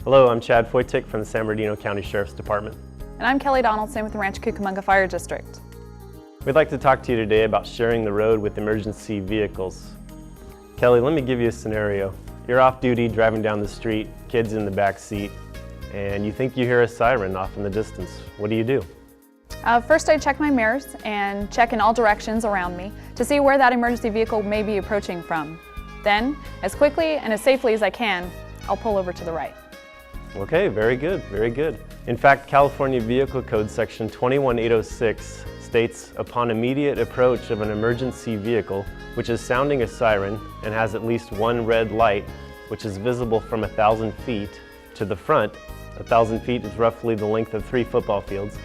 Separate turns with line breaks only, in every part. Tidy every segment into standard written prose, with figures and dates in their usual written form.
Hello, I'm Chad Foytik from the San Bernardino County Sheriff's Department.
And I'm Kelley Donaldson with the Rancho Cucamonga Fire District.
We'd like to talk to you today about sharing the road with emergency vehicles. Kelley, let me give you a scenario. You're off duty, driving down the street, kids in the back seat, and you think you hear a siren off in the distance. What do you do?
First, I check my mirrors and check in all directions around me to see where that emergency vehicle may be approaching from. Then, as quickly and as safely as I can, I'll pull over to the right.
Okay, very good, very good. In fact, California Vehicle Code Section 21806 states, upon immediate approach of an emergency vehicle which is sounding a siren and has at least one red light which is visible from 1,000 feet to the front, 1,000 feet is roughly the length of 3 football fields,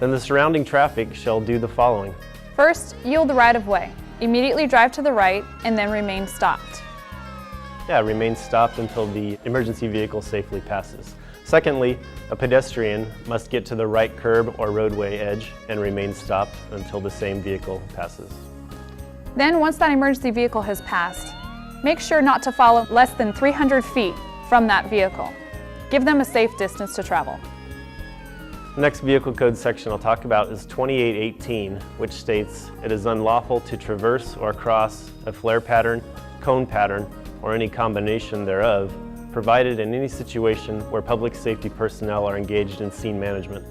then the surrounding traffic shall do the following. First,
yield the right of way. Immediately drive to the right and then remain stopped.
Yeah, remain stopped until the emergency vehicle safely passes. Secondly, a pedestrian must get to the right curb or roadway edge and remain stopped until the same vehicle passes.
Then, once that emergency vehicle has passed, make sure not to follow less than 300 feet from that vehicle. Give them a safe distance to travel.
The next vehicle code section I'll talk about is 2818, which states it is unlawful to traverse or cross a flare pattern, cone pattern, or any combination thereof, provided in any situation where public safety personnel are engaged in scene management.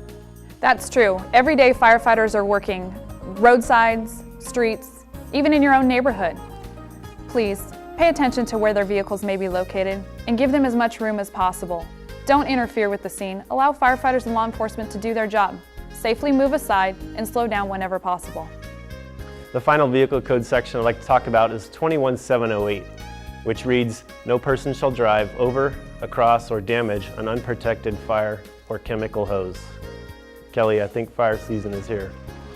That's true. Every day firefighters are working roadsides, streets, even in your own neighborhood. Please pay attention to where their vehicles may be located and give them as much room as possible. Don't interfere with the scene. Allow firefighters and law enforcement to do their job. Safely move aside and slow down whenever possible.
The final vehicle code section I'd like to talk about is 21708, which reads, no person shall drive over, across, or damage an unprotected fire or chemical hose. Kelley, I think fire season is here.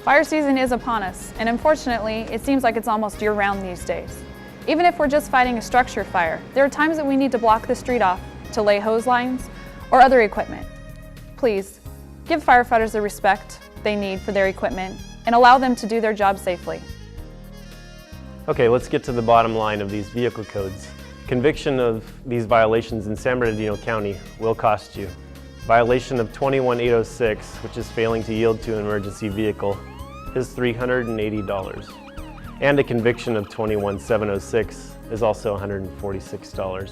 Fire season is upon us, and unfortunately, it seems like it's almost year-round these days. Even if we're just fighting a structure fire, there are times that we need to block the street off to lay hose lines or other equipment. Please, give firefighters the respect they need for their equipment and allow them to do their job safely.
Okay, let's get to the bottom line of these vehicle codes. Conviction of these violations in San Bernardino County will cost you. Violation of 21806, which is failing to yield to an emergency vehicle, is $380. And a conviction of 21706 is also $146.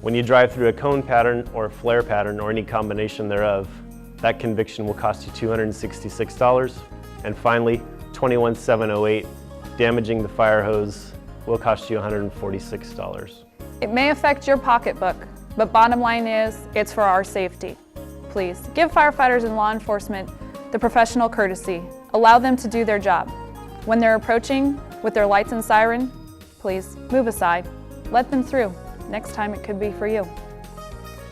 When you drive through a cone pattern or a flare pattern or any combination thereof, that conviction will cost you $266. And finally, 21708, damaging the fire hose, will cost you $146.
It may affect your pocketbook, but bottom line is, it's for our safety. Please, give firefighters and law enforcement the professional courtesy. Allow them to do their job. When they're approaching with their lights and siren, please move aside. Let them through. Next time it could be for you.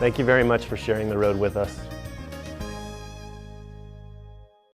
Thank you very much for sharing the road with us.